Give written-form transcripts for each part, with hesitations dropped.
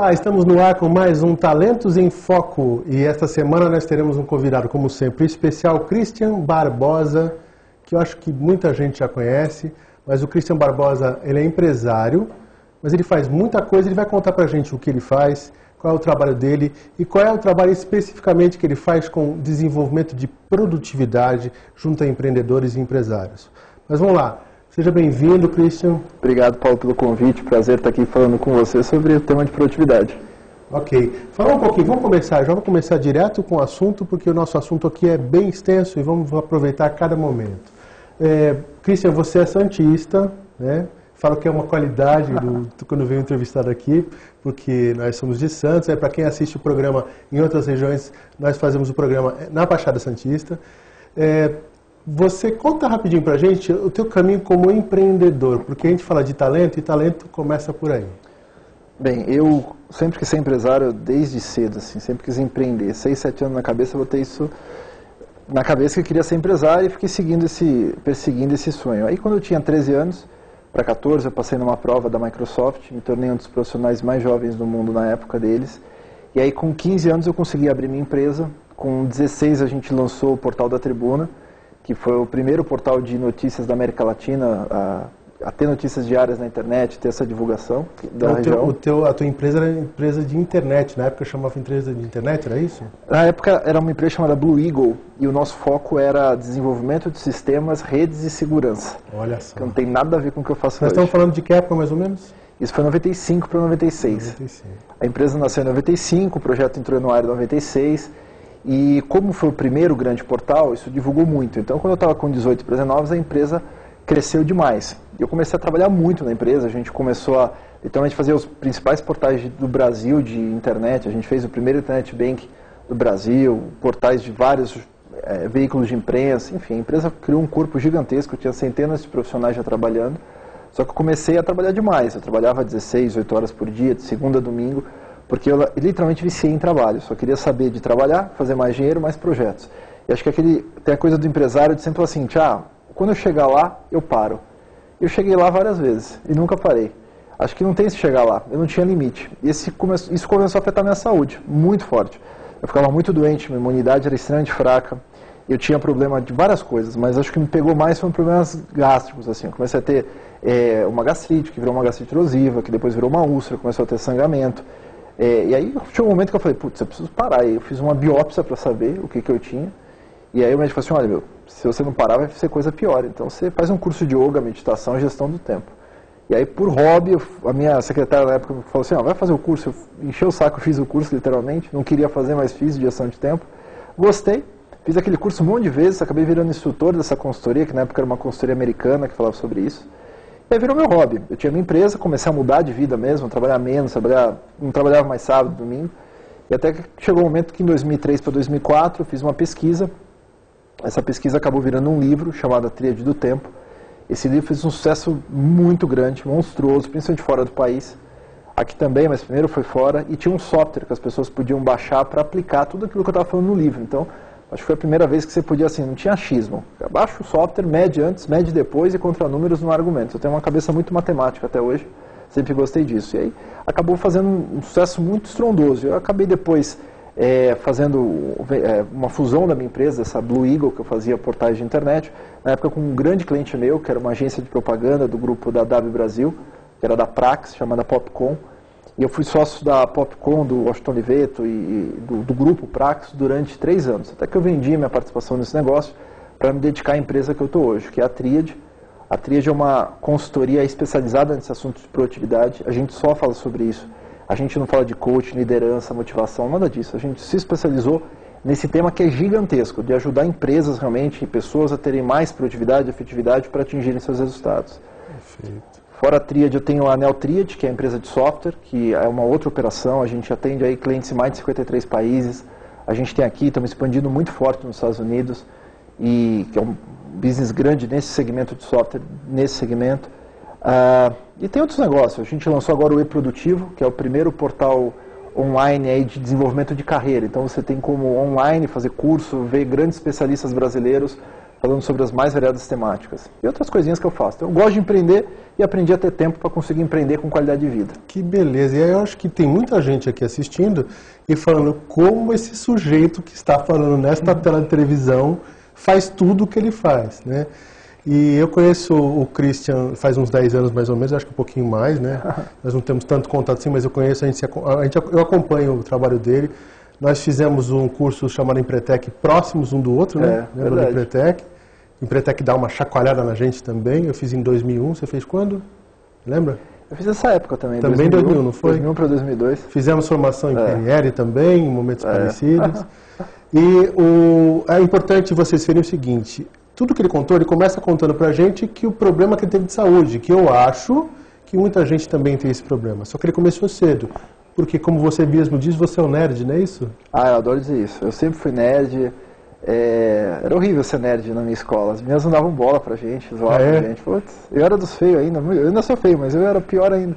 Olá, estamos no ar com mais um Talentos em Foco e esta semana nós teremos um convidado, como sempre, especial, Christian Barbosa, que eu acho que muita gente já conhece, mas o Christian Barbosa, ele é empresário, mas ele faz muita coisa, ele vai contar pra gente o que ele faz, qual é o trabalho dele e qual é o trabalho especificamente que ele faz com desenvolvimento de produtividade junto a empreendedores e empresários. Mas vamos lá. Seja bem-vindo, Christian. Obrigado, Paulo, pelo convite. Prazer estar aqui falando com você sobre o tema de produtividade. Ok. Fala um pouquinho, já vamos começar direto com o assunto, porque o nosso assunto aqui é bem extenso e vamos aproveitar cada momento. Christian, você é santista, né? Falo que é uma qualidade quando venho entrevistado aqui, porque nós somos de Santos. Para quem assiste o programa em outras regiões, nós fazemos o programa na Baixada Santista. Você conta rapidinho pra gente o teu caminho como empreendedor, porque a gente fala de talento e talento começa por aí. Bem, eu sempre quis ser empresário desde cedo, assim, sempre quis empreender. 6, 7 anos na cabeça, eu botei isso na cabeça que eu queria ser empresário e fiquei perseguindo esse sonho. Aí quando eu tinha 13 anos, para 14, eu passei numa prova da Microsoft, me tornei um dos profissionais mais jovens do mundo na época deles. E aí com 15 anos eu consegui abrir minha empresa, com 16 a gente lançou o Portal da Tribuna, que foi o primeiro portal de notícias da América Latina a ter notícias diárias na internet, ter essa divulgação da região. A tua empresa era empresa de internet, na época chamava empresa de internet, era isso? Na época era uma empresa chamada Blue Eagle e o nosso foco era desenvolvimento de sistemas, redes e segurança. Olha só. Que não tem nada a ver com o que eu faço hoje. Nós estamos falando de que época mais ou menos? Isso foi 95 para 96. 95. A empresa nasceu em 95, o projeto entrou no ar em 96. E como foi o primeiro grande portal, isso divulgou muito. Então, quando eu estava com 18 para 19, a empresa cresceu demais. Eu comecei a trabalhar muito na empresa, a gente começou a literalmente fazer os principais portais do Brasil de internet. A gente fez o primeiro Internet Bank do Brasil, portais de vários veículos de imprensa. Enfim, a empresa criou um corpo gigantesco, tinha centenas de profissionais já trabalhando. Só que eu comecei a trabalhar demais. Eu trabalhava 16, 8 horas por dia, de segunda a domingo. Porque eu literalmente viciei em trabalho, só queria saber de trabalhar, fazer mais dinheiro, mais projetos. E acho que tem a coisa do empresário de sempre falar assim, quando eu chegar lá, eu paro. Eu cheguei lá várias vezes e nunca parei. Acho que não tem esse chegar lá, eu não tinha limite. E isso começou a afetar minha saúde, muito forte. Eu ficava muito doente, minha imunidade era extremamente fraca, eu tinha problema de várias coisas, mas acho que me pegou mais foram problemas gástricos, assim. Eu comecei a ter uma gastrite, que virou uma gastrite erosiva, que depois virou uma úlcera, começou a ter sangramento. E aí chegou um momento que eu falei, putz, eu preciso parar. E eu fiz uma biópsia para saber o que eu tinha. E aí o médico falou assim, olha, se você não parar vai ser coisa pior. Então você faz um curso de yoga, meditação e gestão do tempo. E aí por hobby, a minha secretária na época falou assim, vai fazer o curso. Eu encheu o saco, fiz o curso literalmente. Não queria fazer, mas fiz de gestão de tempo. Gostei. Fiz aquele curso um monte de vezes. Acabei virando instrutor dessa consultoria, que na época era uma consultoria americana que falava sobre isso. E aí virou meu hobby. Eu tinha minha empresa, comecei a mudar de vida mesmo, trabalhar menos, não trabalhava mais sábado, domingo. E até que chegou um momento que em 2003 para 2004 eu fiz uma pesquisa. Essa pesquisa acabou virando um livro chamado A Tríade do Tempo. Esse livro fez um sucesso muito grande, monstruoso, principalmente fora do país. Aqui também, mas primeiro foi fora. E tinha um software que as pessoas podiam baixar para aplicar tudo aquilo que eu estava falando no livro. Então, acho que foi a primeira vez que você podia, assim, não tinha achismo. Baixa o software, mede antes, mede depois e contra números no argumento. Eu tenho uma cabeça muito matemática até hoje, sempre gostei disso. E aí acabou fazendo um sucesso muito estrondoso. Eu acabei depois fazendo uma fusão da minha empresa, essa Blue Eagle, que eu fazia portais de internet, na época com um grande cliente meu, que era uma agência de propaganda do grupo da W Brasil, que era da Prax, chamada Popcom. E eu fui sócio da Popcom, do Washington Oliveto e do grupo Prax durante 3 anos. Até que eu vendi minha participação nesse negócio para me dedicar à empresa que eu estou hoje, que é a Tríade. A Tríade é uma consultoria especializada nesse assunto de produtividade. A gente só fala sobre isso. A gente não fala de coaching, liderança, motivação, nada disso. A gente se especializou nesse tema que é gigantesco, de ajudar empresas realmente e pessoas a terem mais produtividade e efetividade para atingirem seus resultados. Perfeito. Fora a Tríade, eu tenho a Anel Tríade, que é a empresa de software, que é uma outra operação. A gente atende aí clientes em mais de 53 países. A gente tem aqui, estamos expandindo muito forte nos Estados Unidos, e que é um business grande nesse segmento de software, nesse segmento. E tem outros negócios. A gente lançou agora o E-Produtivo, que é o primeiro portal online aí de desenvolvimento de carreira. Então você tem como online fazer curso, ver grandes especialistas brasileiros falando sobre as mais variadas temáticas. E outras coisinhas que eu faço. Então, eu gosto de empreender e aprendi a ter tempo para conseguir empreender com qualidade de vida. Que beleza. E aí eu acho que tem muita gente aqui assistindo e falando como esse sujeito que está falando nesta tela de televisão faz tudo o que ele faz, né? E eu conheço o Christian faz uns 10 anos mais ou menos, acho que um pouquinho mais, né? Nós não temos tanto contato assim, mas eu conheço, eu acompanho o trabalho dele. Nós fizemos um curso chamado Empretec próximos um do outro, né? Lembra do Empretec? O Empretec dá uma chacoalhada na gente também. Eu fiz em 2001, você fez quando? Lembra? Eu fiz essa época também. Também 2001, não foi? 2001 para 2002. Fizemos formação em PNL também, em momentos parecidos. E é importante vocês verem o seguinte, tudo que ele contou, ele começa contando pra gente que o problema que ele teve de saúde, que eu acho que muita gente também tem esse problema. Só que ele começou cedo, porque como você mesmo diz, você é um nerd, não é isso? Ah, eu adoro dizer isso. Eu sempre fui nerd. Era horrível ser nerd na minha escola. As meninas não davam bola pra gente, zoavam a gente. Putz, eu era dos feios ainda. Eu ainda sou feio, mas eu era pior ainda.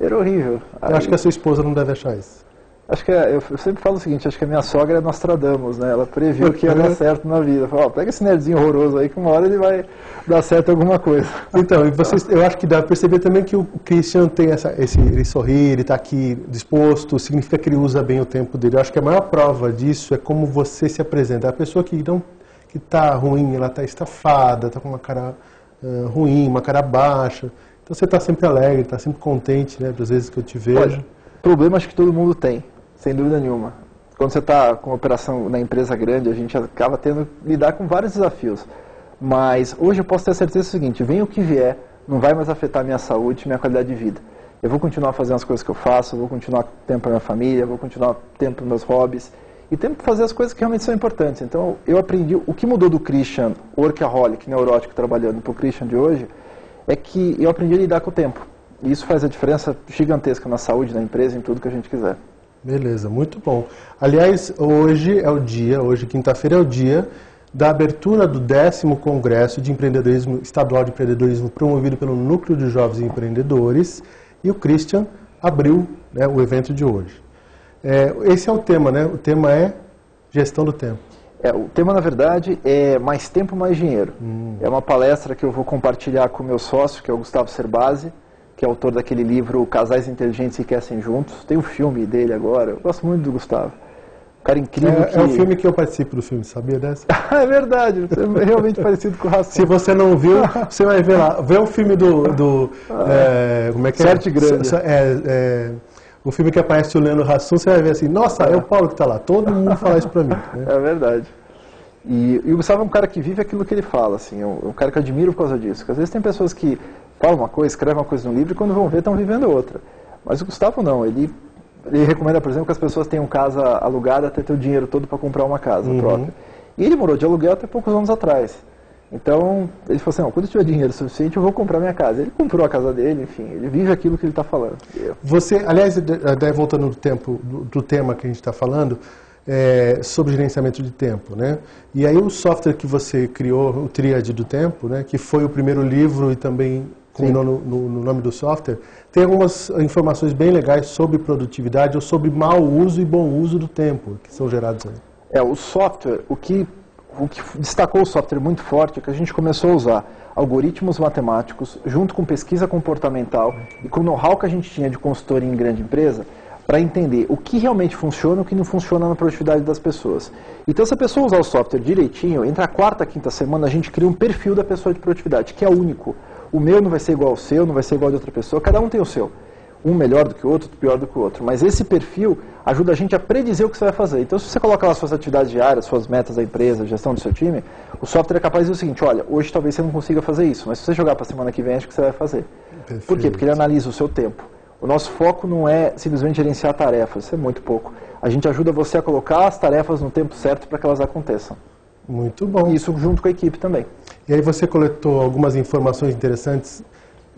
Era horrível. Eu acho que a sua esposa não deve achar isso. Acho que eu sempre falo o seguinte, acho que a minha sogra é Nostradamus, né? Ela previu que ia dar certo na vida. Fala, pega esse nerdzinho horroroso aí que uma hora ele vai dar certo alguma coisa. Então, eu acho que dá para perceber também que o Christian tem ele sorri, ele está aqui disposto, significa que ele usa bem o tempo dele. Eu acho que a maior prova disso é como você se apresenta. A pessoa que está ruim, ela está estafada, está com uma cara ruim, uma cara baixa. Então você está sempre alegre, está sempre contente, né? Das vezes que eu te vejo. Olha, problema acho que todo mundo tem. Sem dúvida nenhuma. Quando você está com uma operação na empresa grande, a gente acaba tendo que lidar com vários desafios. Mas hoje eu posso ter a certeza do seguinte, venha o que vier, não vai mais afetar a minha saúde e minha qualidade de vida. Eu vou continuar fazendo as coisas que eu faço, vou continuar tempo para minha família, vou continuar tempo para meus hobbies e tempo para fazer as coisas que realmente são importantes. Então eu aprendi, o que mudou do Christian, workaholic, neurótico, trabalhando, para o Christian de hoje, é que eu aprendi a lidar com o tempo. E isso faz a diferença gigantesca na saúde, na empresa, em tudo que a gente quiser. Beleza, muito bom. Aliás, hoje, quinta-feira, é o dia da abertura do 10º Congresso de Empreendedorismo, Estadual de Empreendedorismo, promovido pelo Núcleo de Jovens Empreendedores, e o Christian abriu, né, o evento de hoje. Esse é o tema, né? O tema é gestão do tempo. O tema, na verdade, é mais tempo, mais dinheiro. É uma palestra que eu vou compartilhar com o meu sócio, que é o Gustavo Cerbasi, que é autor daquele livro Casais Inteligentes e Enriquecem Juntos. Tem um filme dele agora, eu gosto muito do Gustavo. Um cara incrível É o filme que eu participo do filme, sabia dessa? É verdade, você é realmente parecido com o Ração. Se você não viu, você vai ver lá. Vê o filme como é que é? Sorte Grande. O filme que aparece o Leandro Hassum, você vai ver assim, nossa, é o Paulo que está lá. Todo mundo fala isso para mim. Né? É verdade. E o Gustavo é um cara que vive aquilo que ele fala, assim, é um cara que eu admiro por causa disso. Porque às vezes tem pessoas que falam uma coisa, escrevem uma coisa no livro e quando vão ver estão vivendo outra. Mas o Gustavo não, ele recomenda, por exemplo, que as pessoas tenham casa alugada até ter o dinheiro todo para comprar uma casa própria. E ele morou de aluguel até poucos anos atrás. Então, ele falou assim, não, quando eu tiver dinheiro suficiente eu vou comprar minha casa. Ele comprou a casa dele, enfim, ele vive aquilo que ele está falando. Você, aliás, voltando do tema que a gente está falando, sobre gerenciamento de tempo, né? E aí o software que você criou, o Tríade do Tempo, né, que foi o primeiro livro e também combinou no nome do software, tem algumas informações bem legais sobre produtividade ou sobre mau uso e bom uso do tempo que são gerados aí. O software, o que destacou o software muito forte é que a gente começou a usar algoritmos matemáticos junto com pesquisa comportamental e com o know-how que a gente tinha de consultoria em grande empresa para entender o que realmente funciona e o que não funciona na produtividade das pessoas. Então, se a pessoa usar o software direitinho, entre a quarta e a quinta semana, a gente cria um perfil da pessoa de produtividade, que é único. O meu não vai ser igual ao seu, não vai ser igual ao de outra pessoa, cada um tem o seu. Um melhor do que o outro pior do que o outro. Mas esse perfil ajuda a gente a predizer o que você vai fazer. Então, se você coloca lá suas atividades diárias, suas metas da empresa, gestão do seu time, o software é capaz de dizer o seguinte, olha, hoje talvez você não consiga fazer isso, mas se você jogar para a semana que vem, acho que você vai fazer. Perfeito. Por quê? Porque ele analisa o seu tempo. O nosso foco não é simplesmente gerenciar tarefas, isso é muito pouco. A gente ajuda você a colocar as tarefas no tempo certo para que elas aconteçam. Muito bom. E isso junto com a equipe também. E aí você coletou algumas informações interessantes,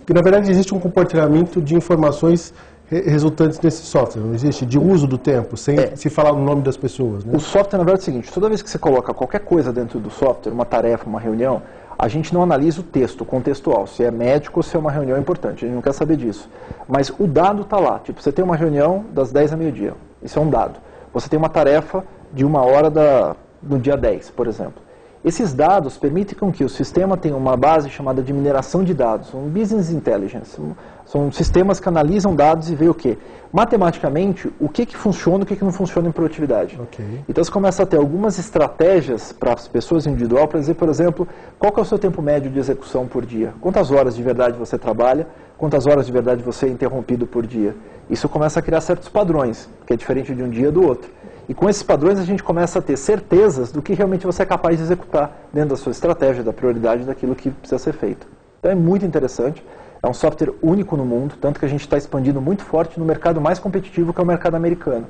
que na verdade existe um compartilhamento de informações resultantes desse software, não existe? De uso do tempo, sem se falar o nome das pessoas. Né? O software, na verdade, é o seguinte, toda vez que você coloca qualquer coisa dentro do software, uma tarefa, uma reunião, a gente não analisa o texto, o contextual, se é médico ou se é uma reunião importante, a gente não quer saber disso. Mas o dado está lá, tipo, você tem uma reunião das 10 a meio-dia, isso é um dado. Você tem uma tarefa de 1 hora no dia 10, por exemplo. Esses dados permitem com que o sistema tenha uma base chamada de mineração de dados, um business intelligence. São sistemas que analisam dados e veem o quê? Matematicamente, o que funciona e o que não funciona em produtividade. Okay. Então você começa a ter algumas estratégias para as pessoas individual, para dizer, por exemplo, qual que é o seu tempo médio de execução por dia? Quantas horas de verdade você trabalha? Quantas horas de verdade você é interrompido por dia? Isso começa a criar certos padrões, que é diferente de um dia do outro. E com esses padrões a gente começa a ter certezas do que realmente você é capaz de executar dentro da sua estratégia, da prioridade daquilo que precisa ser feito. Então é muito interessante, é um software único no mundo, tanto que a gente está expandindo muito forte no mercado mais competitivo, que é o mercado americano,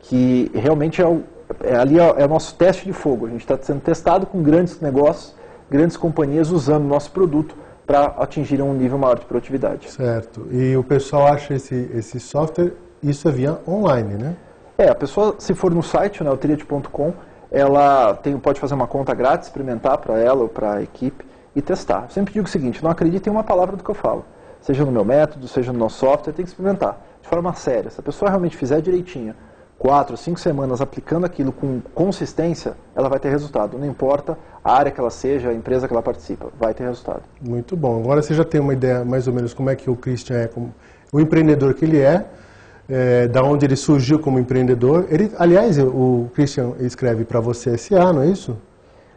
que realmente é o nosso teste de fogo. A gente está sendo testado com grandes negócios, grandes companhias usando o nosso produto para atingir um nível maior de produtividade. Certo. E o pessoal acha esse software, isso é via online, né? A pessoa, se for no site, né, Triad.com, ela pode fazer uma conta grátis, experimentar para ela ou para a equipe e testar. Eu sempre digo o seguinte, não acredite em uma palavra do que eu falo. Seja no meu método, seja no nosso software, tem que experimentar. De forma séria. Se a pessoa realmente fizer direitinho, 4, 5 semanas aplicando aquilo com consistência, ela vai ter resultado. Não importa a área que ela seja, a empresa que ela participa, vai ter resultado. Muito bom. Agora você já tem uma ideia mais ou menos como é que o Christian é, como o empreendedor que ele é, da onde ele surgiu como empreendedor. Aliás, o Christian escreve para Você S.A., não é isso?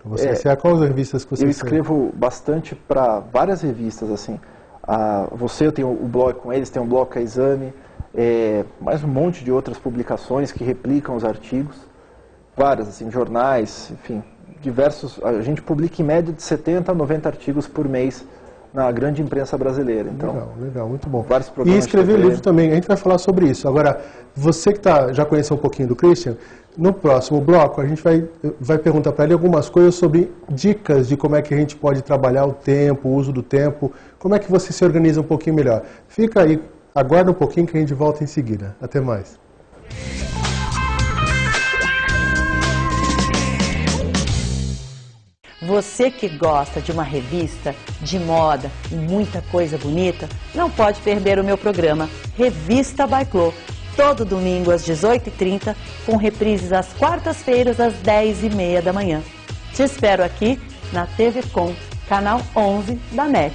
Para Você S.A., quais as revistas que você escreve? Eu escrevo bastante para várias revistas, assim. Eu tenho o blog com eles, tem um blog com a Exame, mais um monte de outras publicações que replicam os artigos, várias, assim, jornais, enfim, diversos. A gente publica em média de 70 a 90 artigos por mês na grande imprensa brasileira. Então, legal, muito bom. Vários programas e escrever livro também, a gente vai falar sobre isso. Agora, você que já conheceu um pouquinho do Christian, no próximo bloco a gente vai perguntar para ele algumas coisas sobre dicas de como é que a gente pode trabalhar o tempo, o uso do tempo, como é que você se organiza um pouquinho melhor. Fica aí, aguarda um pouquinho que a gente volta em seguida. Até mais. Você que gosta de uma revista de moda e muita coisa bonita, não pode perder o meu programa Revista by Clô, todo domingo às 18h30, com reprises às quartas-feiras às 10h30 da manhã. Te espero aqui na TV Com, canal 11 da NET.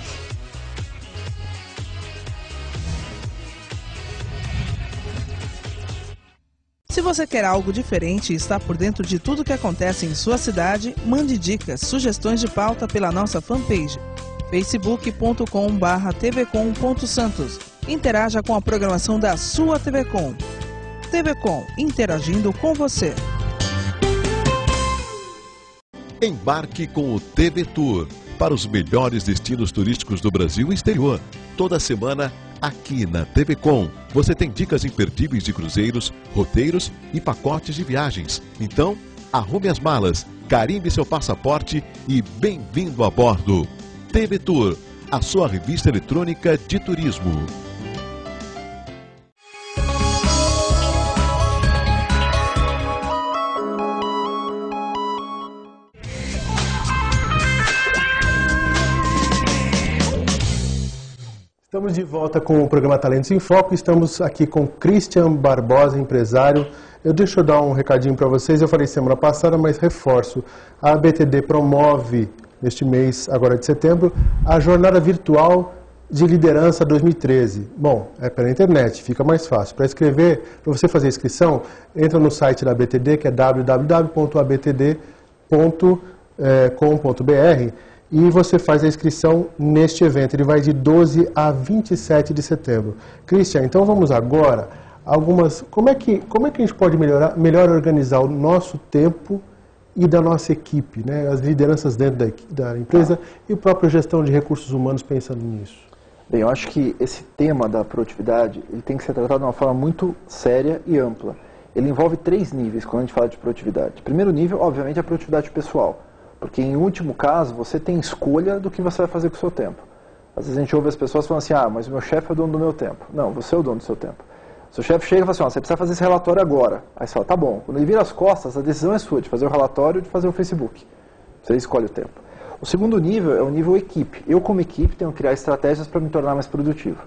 Se você quer algo diferente e está por dentro de tudo que acontece em sua cidade, mande dicas, sugestões de pauta pela nossa fanpage, facebook.com/tvcom.santos. Interaja com a programação da sua TV Com. TV Com, interagindo com você. Embarque com o TV Tour para os melhores destinos turísticos do Brasil e exterior. Toda semana, aqui na TV Com, você tem dicas imperdíveis de cruzeiros, roteiros e pacotes de viagens. Então, arrume as malas, carimbe seu passaporte e bem-vindo a bordo. TV Tour, a sua revista eletrônica de turismo. Estamos de volta com o programa Talentos em Foco. Estamos aqui com Christian Barbosa, empresário. Deixa eu dar um recadinho para vocês. Eu falei semana passada, mas reforço. A ABTD promove, neste mês, agora de setembro, a Jornada Virtual de Liderança 2013. Bom, é pela internet, fica mais fácil. Para escrever, para você fazer a inscrição, entra no site da ABTD, que é www.abtd.com.br, e você faz a inscrição neste evento. Ele vai de 12 a 27 de setembro. Christian, então vamos agora como é que a gente pode melhor organizar o nosso tempo e da nossa equipe, né? As lideranças dentro da empresa e a própria gestão de recursos humanos pensando nisso. Bem, eu acho que esse tema da produtividade ele tem que ser tratado de uma forma muito séria e ampla. Ele envolve 3 níveis quando a gente fala de produtividade. Primeiro nível, obviamente, é a produtividade pessoal. Porque, em último caso, você tem escolha do que você vai fazer com o seu tempo. Às vezes a gente ouve as pessoas falando assim, mas o meu chefe é o dono do meu tempo. Não, você é o dono do seu tempo. Seu chefe chega e fala assim, você precisa fazer esse relatório agora. Aí você fala, tá bom. Quando ele vira as costas, a decisão é sua, de fazer o relatório ou de fazer o Facebook. Você escolhe o tempo. O segundo nível é o nível equipe. Eu, como equipe, tenho que criar estratégias para me tornar mais produtivo.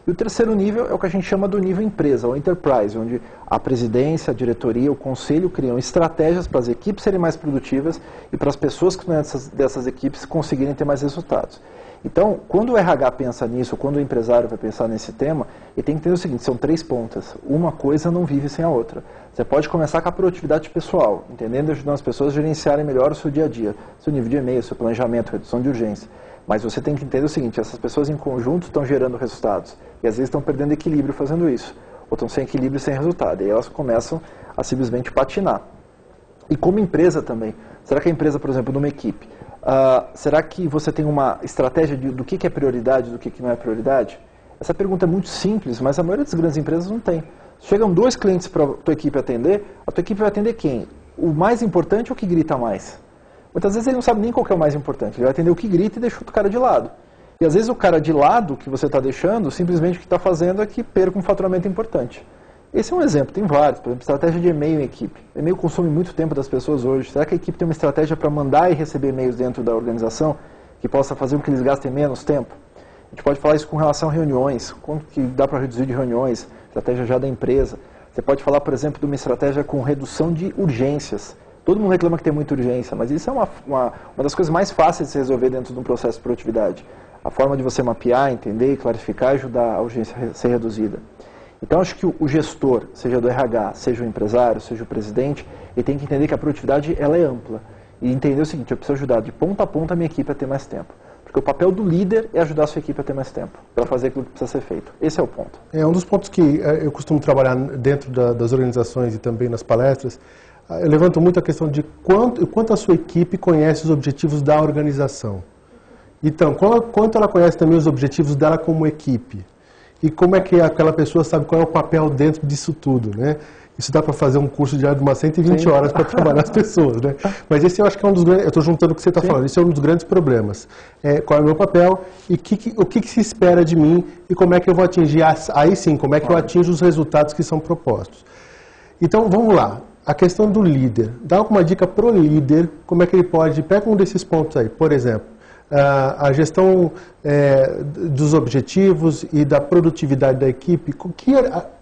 E o terceiro nível é o que a gente chama do nível empresa, ou enterprise, onde a presidência, a diretoria, o conselho criam estratégias para as equipes serem mais produtivas e para as pessoas que estão dessas equipes conseguirem ter mais resultados. Então, quando o RH pensa nisso, quando o empresário vai pensar nesse tema, ele tem que entender o seguinte, são 3 pontas. Uma coisa não vive sem a outra. Você pode começar com a produtividade pessoal, entendendo e ajudando as pessoas a gerenciarem melhor o seu dia a dia, seu nível de e-mail, seu planejamento, redução de urgência. Mas você tem que entender o seguinte, essas pessoas em conjunto estão gerando resultados e às vezes estão perdendo equilíbrio fazendo isso, ou estão sem equilíbrio e sem resultado, e aí elas começam a simplesmente patinar. E como empresa também, será que a empresa, por exemplo, numa equipe, será que você tem uma estratégia do que é prioridade e do que não é prioridade? Essa pergunta é muito simples, mas a maioria das grandes empresas não tem. Chegam 2 clientes para a tua equipe atender, a tua equipe vai atender quem? O mais importante ou o que grita mais? Muitas vezes ele não sabe nem qual que é o mais importante, ele vai atender o que grita e deixa o cara de lado. E às vezes o cara de lado que você está deixando, simplesmente o que está fazendo é que perca um faturamento importante. Esse é um exemplo, tem vários. Por exemplo, estratégia de e-mail em equipe. E-mail consome muito tempo das pessoas hoje. Será que a equipe tem uma estratégia para mandar e receber e-mails dentro da organização que possa fazer com que eles gastem menos tempo? A gente pode falar isso com relação a reuniões, como que dá para reduzir de reuniões, estratégia já da empresa. Você pode falar, por exemplo, de uma estratégia com redução de urgências. Todo mundo reclama que tem muita urgência, mas isso é uma das coisas mais fáceis de se resolver dentro de um processo de produtividade. A forma de você mapear, entender, clarificar e ajudar a urgência a ser reduzida. Então, acho que o gestor, seja do RH, seja o empresário, seja o presidente, ele tem que entender que a produtividade ela é ampla. E entender o seguinte, eu preciso ajudar de ponta a ponta a minha equipe a ter mais tempo. Porque o papel do líder é ajudar a sua equipe a ter mais tempo, para fazer aquilo que precisa ser feito. Esse é o ponto. É um dos pontos que eu costumo trabalhar dentro das organizações e também nas palestras. Eu levanto muito a questão de quanto a sua equipe conhece os objetivos da organização. Então, quanto ela conhece também os objetivos dela como equipe. E como é que aquela pessoa sabe qual é o papel dentro disso tudo, né? Isso dá para fazer um curso de umas 120 horas para trabalhar as pessoas, né? Mas esse eu acho que é um dos grandes... Eu estou juntando o que você está falando. Esse é um dos grandes problemas. Qual é o meu papel e o que se espera de mim e como é que eu vou atingir... Aí sim, como é que eu atinjo os resultados que são propostos. Então, vamos lá. A questão do líder. Dá alguma dica para o líder, como é que ele pode... Pega um desses pontos aí, por exemplo. A gestão dos objetivos e da produtividade da equipe,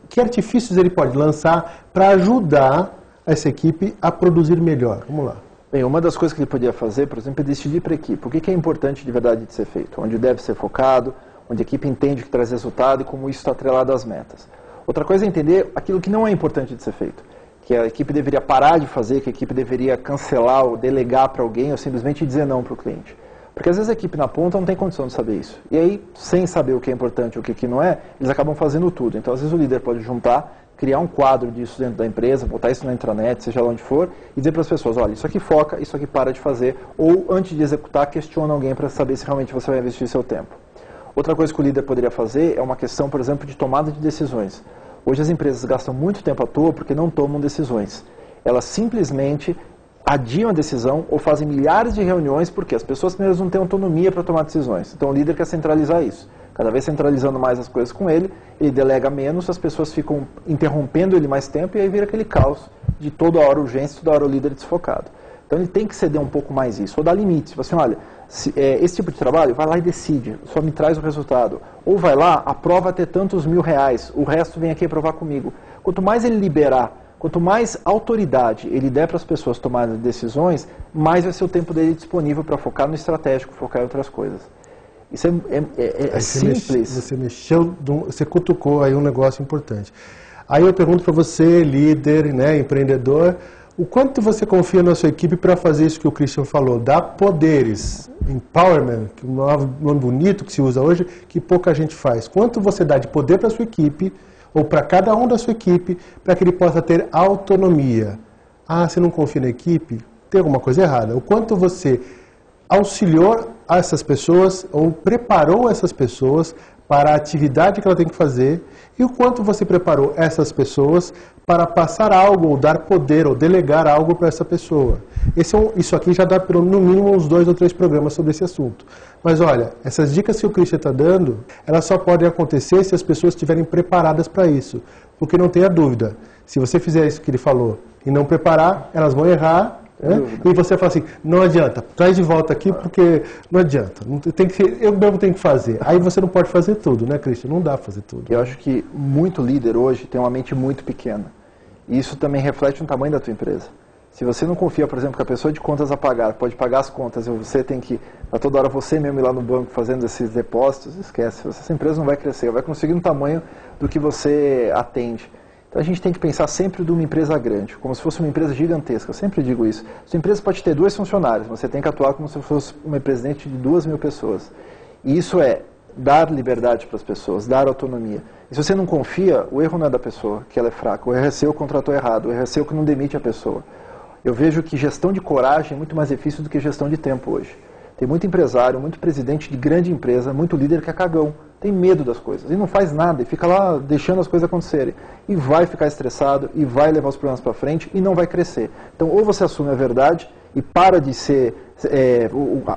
que artifícios ele pode lançar para ajudar essa equipe a produzir melhor? Vamos lá. Bem, uma das coisas que ele podia fazer, por exemplo, é decidir para a equipe o que é importante de verdade de ser feito, onde deve ser focado, onde a equipe entende que traz resultado e como isso está atrelado às metas. Outra coisa é entender aquilo que não é importante de ser feito, que a equipe deveria parar de fazer, que a equipe deveria cancelar ou delegar para alguém ou simplesmente dizer não para o cliente. Porque às vezes a equipe na ponta não tem condição de saber isso. E aí, sem saber o que é importante e o que não é, eles acabam fazendo tudo. Então, às vezes o líder pode juntar, criar um quadro disso dentro da empresa, botar isso na intranet, seja lá onde for, e dizer para as pessoas, olha, isso aqui foca, isso aqui para de fazer, ou antes de executar, questiona alguém para saber se realmente você vai investir seu tempo. Outra coisa que o líder poderia fazer é uma questão, por exemplo, de tomada de decisões. Hoje as empresas gastam muito tempo à toa porque não tomam decisões. Elas simplesmente adiam a decisão ou fazem milhares de reuniões porque as pessoas primeiro não têm autonomia para tomar decisões. Então o líder quer centralizar isso. Cada vez centralizando mais as coisas com ele, ele delega menos, as pessoas ficam interrompendo ele mais tempo e aí vira aquele caos de toda hora urgência, toda hora o líder desfocado. Então ele tem que ceder um pouco mais isso, ou dar limites. Assim, olha, esse tipo de trabalho, vai lá e decide, só me traz o resultado. Ou vai lá, aprova até tantos R$1.000, o resto vem aqui aprovar comigo. Quanto mais ele liberar, quanto mais autoridade ele der para as pessoas tomarem decisões, mais vai ser o tempo dele disponível para focar no estratégico, focar em outras coisas. Isso é simples. Você cutucou aí um negócio importante. Aí eu pergunto para você, líder, né, empreendedor, o quanto você confia na sua equipe para fazer isso que o Christian falou, dar poderes, empowerment, que é um nome bonito que se usa hoje, que pouca gente faz. Quanto você dá de poder para a sua equipe, ou para cada um da sua equipe, para que ele possa ter autonomia. Ah, você não confia na equipe? Tem alguma coisa errada. O quanto você auxiliou essas pessoas, ou preparou essas pessoas para a atividade que ela tem que fazer, e o quanto você preparou essas para passar algo, ou dar poder, ou delegar algo para essa pessoa. Isso aqui já dá no mínimo uns 2 ou 3 programas sobre esse assunto. Mas olha, essas dicas que o Christian está dando, elas só podem acontecer se as pessoas estiverem preparadas para isso. Porque não tenha dúvida, se você fizer isso que ele falou e não preparar, elas vão errar Né? E você fala assim, não adianta, traz de volta aqui porque não adianta, tem que ser, eu mesmo tenho que fazer. Aí você não pode fazer tudo, né, Christian? Não dá pra fazer tudo. Eu acho que muito líder hoje tem uma mente muito pequena. E isso também reflete no tamanho da tua empresa. Se você não confia, por exemplo, que a pessoa de contas a pagar pode pagar as contas e você tem que, a toda hora você mesmo ir lá no banco fazendo esses depósitos, esquece, essa empresa não vai crescer, vai conseguir no tamanho do que você atende. Então a gente tem que pensar sempre de uma empresa grande, como se fosse uma empresa gigantesca, eu sempre digo isso. Sua empresa pode ter 2 funcionários, você tem que atuar como se fosse uma presidente de 2.000 pessoas. E isso é dar liberdade para as pessoas, dar autonomia. E se você não confia, o erro não é da pessoa, que ela é fraca, o erro é seu, contratou errado, o erro é seu que não demite a pessoa. Eu vejo que gestão de coragem é muito mais difícil do que gestão de tempo hoje. Tem muito empresário, muito presidente de grande empresa, muito líder que é cagão, tem medo das coisas e não faz nada e fica lá deixando as coisas acontecerem. E vai ficar estressado e vai levar os problemas para frente e não vai crescer. Então ou você assume a verdade e para de ser...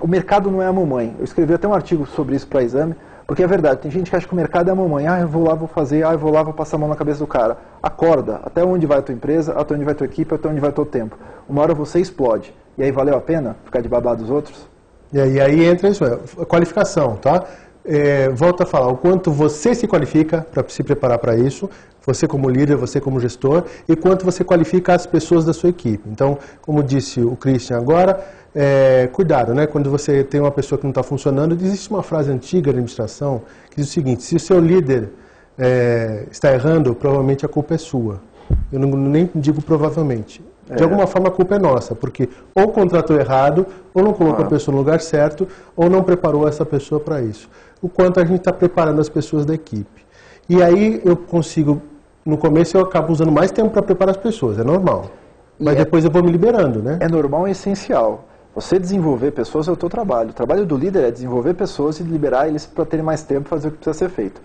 o mercado não é a mamãe. Eu escrevi até um artigo sobre isso para Exame, porque é verdade, tem gente que acha que o mercado é a mamãe. Ah, eu vou lá, vou fazer, eu vou lá, vou passar a mão na cabeça do cara. Acorda, até onde vai a tua empresa, até onde vai a tua equipe, até onde vai o teu tempo. Uma hora você explode. E aí valeu a pena ficar de babá dos outros? E aí entra isso, a qualificação, tá? Volto a falar, o quanto você se qualifica para se preparar para isso, você como líder, você como gestor, e quanto você qualifica as pessoas da sua equipe. Então, como disse o Christian agora, cuidado, né? Quando você tem uma pessoa que não está funcionando, existe uma frase antiga da administração que diz o seguinte: se o seu líder está errando, provavelmente a culpa é sua. Eu nem digo provavelmente. De alguma forma a culpa é nossa, porque ou contratou errado, ou não colocou a pessoa no lugar certo, ou não preparou essa pessoa para isso. O quanto a gente está preparando as pessoas da equipe. E aí eu consigo, no começo eu acabo usando mais tempo para preparar as pessoas, é normal. Mas depois eu vou me liberando, né? É normal e essencial. Você desenvolver pessoas é o teu trabalho. O trabalho do líder é desenvolver pessoas e liberar eles para terem mais tempo para fazer o que precisa ser feito.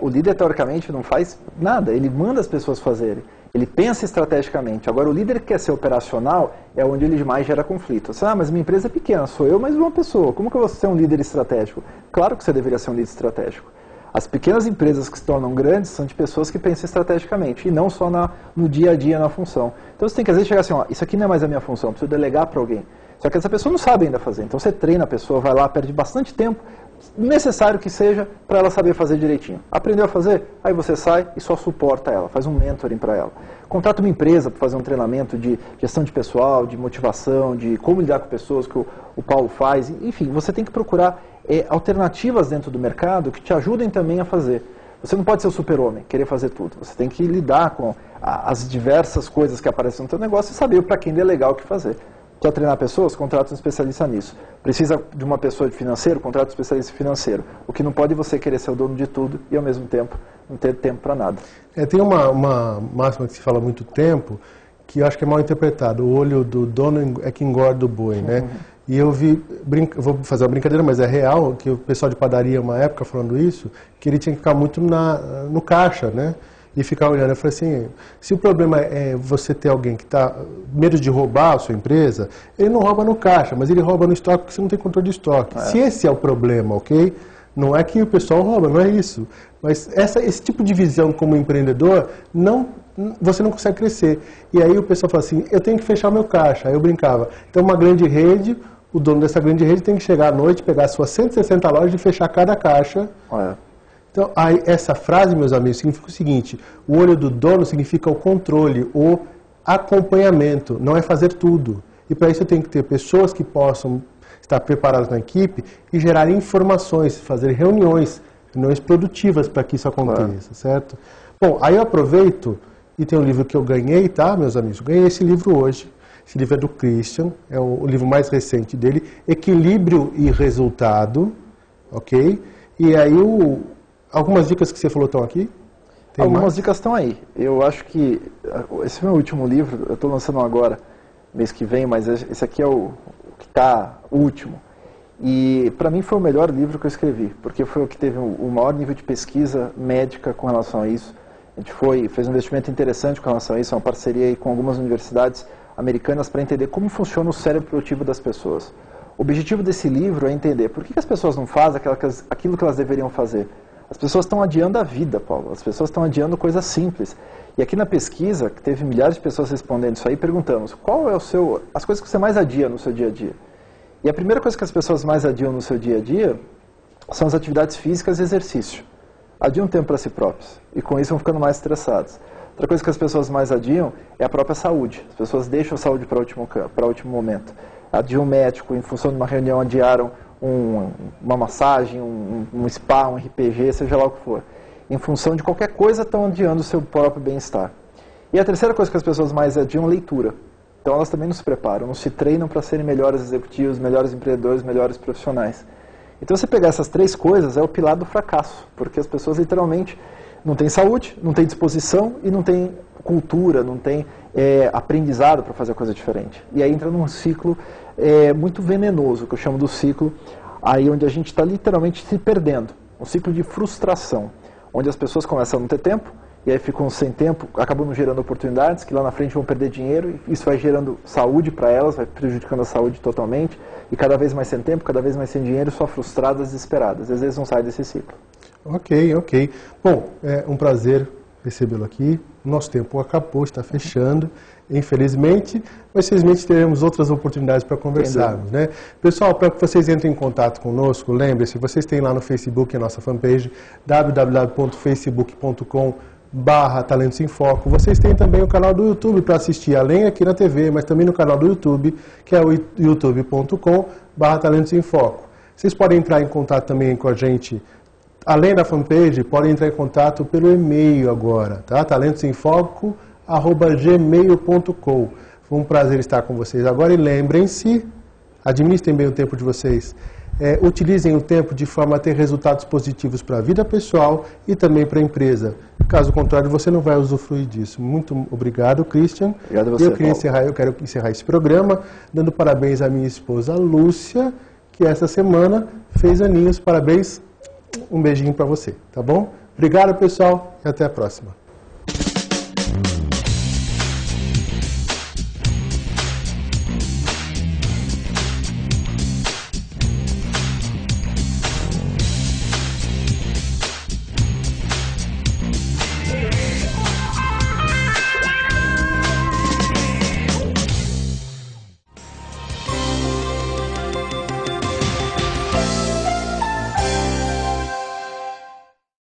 O líder, teoricamente, não faz nada, ele manda as pessoas fazerem. Ele pensa estrategicamente. Agora, o líder que quer ser operacional é onde ele mais gera conflito. Você, mas minha empresa é pequena, sou eu mais uma pessoa. Como que eu vou ser um líder estratégico? Claro que você deveria ser um líder estratégico. As pequenas empresas que se tornam grandes são de pessoas que pensam estrategicamente e não só no dia a dia, na função. Então, você tem que, às vezes, chegar assim, isso aqui não é mais a minha função, preciso delegar para alguém. Só que essa pessoa não sabe ainda fazer. Então, você treina a pessoa, vai lá, perde bastante tempo, necessário que seja, para ela saber fazer direitinho. Aprendeu a fazer? Aí você sai e só suporta ela, faz um mentoring para ela. Contrata uma empresa para fazer um treinamento de gestão de pessoal, de motivação, de como lidar com pessoas, que o Paulo faz. Enfim, você tem que procurar alternativas dentro do mercado que te ajudem também a fazer. Você não pode ser o super-homem, querer fazer tudo. Você tem que lidar com as diversas coisas que aparecem no teu negócio e saber para quem delegar o que fazer. Precisa treinar pessoas? Contrata um especialista nisso. Precisa de uma pessoa de financeiro? Contrata um especialista financeiro. O que não pode é você querer ser o dono de tudo e, ao mesmo tempo, não ter tempo para nada. Tem uma máxima que se fala há muito tempo, que eu acho que é mal interpretado. O olho do dono é que engorda o boi, né? E eu vou fazer uma brincadeira, mas é real, que o pessoal de padaria, uma época, falando isso, que ele tinha que ficar muito no caixa, né? E ficar olhando. Eu falei assim, se o problema é você ter alguém que está medo de roubar a sua empresa, ele não rouba no caixa, mas ele rouba no estoque porque você não tem controle de estoque. Se esse é o problema, ok? Não é que o pessoal rouba, não é isso. Mas esse tipo de visão como empreendedor, você não consegue crescer. E aí o pessoal fala assim, eu tenho que fechar o meu caixa. Aí eu brincava. Então uma grande rede, o dono dessa grande rede tem que chegar à noite, pegar suas 160 lojas e fechar cada caixa. Então, aí, essa frase, meus amigos, significa o seguinte: o olho do dono significa o controle, o acompanhamento, não é fazer tudo. E para isso eu tenho que ter pessoas que possam estar preparadas na equipe e gerar informações, fazer reuniões produtivas para que isso aconteça, certo? Bom, aí eu aproveito e tem um livro que eu ganhei, tá, meus amigos? Eu ganhei esse livro hoje. Esse livro é do Christian, é o livro mais recente dele, Equilíbrio e Resultado, ok? E aí algumas dicas que você falou estão aqui? Algumas dicas estão aí. Eu acho que esse é o meu último livro, eu estou lançando agora, mês que vem, mas esse aqui é o que está o último. E para mim foi o melhor livro que eu escrevi, porque foi o que teve o maior nível de pesquisa médica com relação a isso. A gente fez um investimento interessante com relação a isso, uma parceria aí com algumas universidades americanas para entender como funciona o cérebro produtivo das pessoas. O objetivo desse livro é entender por que as pessoas não fazem aquilo que elas deveriam fazer. As pessoas estão adiando a vida, Paulo. As pessoas estão adiando coisas simples. E aqui na pesquisa, que teve milhares de pessoas respondendo isso aí, perguntamos, qual é as coisas que você mais adia no seu dia a dia? E a primeira coisa que as pessoas mais adiam no seu dia a dia são as atividades físicas e exercício. Adiam tempo para si próprios, e com isso vão ficando mais estressados. Outra coisa que as pessoas mais adiam é a própria saúde. As pessoas deixam a saúde para o último momento. Adiam um médico, em função de uma reunião, adiaram uma massagem, um spa, um RPG, seja lá o que for. Em função de qualquer coisa, estão adiando o seu próprio bem-estar. E a terceira coisa que as pessoas mais adiam é leitura. Então elas também não se preparam, não se treinam para serem melhores executivos, melhores empreendedores, melhores profissionais. Então você pegar essas três coisas é o pilar do fracasso, porque as pessoas literalmente não têm saúde, não têm disposição e não têm cultura, não têm aprendizado para fazer coisa diferente. E aí entra num ciclo muito venenoso, que eu chamo do ciclo aí onde a gente está literalmente se perdendo. Um ciclo de frustração, onde as pessoas começam a não ter tempo, e aí ficam sem tempo, acabam não gerando oportunidades, que lá na frente vão perder dinheiro, e isso vai gerando saúde para elas, vai prejudicando a saúde totalmente, e cada vez mais sem tempo, cada vez mais sem dinheiro, só frustradas, desesperadas. Às vezes não saem desse ciclo. Ok. Bom, é um prazer recebê-lo aqui. Nosso tempo acabou, está fechando, infelizmente, mas felizmente teremos outras oportunidades para conversarmos, né? Pessoal, para que vocês entrem em contato conosco, lembre-se, vocês têm lá no Facebook a nossa fanpage, www.facebook.com/Talentos em Foco. Vocês têm também o canal do YouTube para assistir, além aqui na TV, mas também no canal do YouTube, que é o youtube.com/Talentos em Foco. Vocês podem entrar em contato também com a gente, além da fanpage, podem entrar em contato pelo e-mail agora, tá? talentosemfoco@gmail.com. Foi um prazer estar com vocês agora e lembrem-se, administrem bem o tempo de vocês. Utilizem o tempo de forma a ter resultados positivos para a vida pessoal e também para a empresa. Caso contrário, você não vai usufruir disso. Muito obrigado, Christian. Obrigado a você, eu quero encerrar esse programa dando parabéns à minha esposa Lúcia, que essa semana fez aninhos. Parabéns, um beijinho para você, tá bom? Obrigado, pessoal, e até a próxima.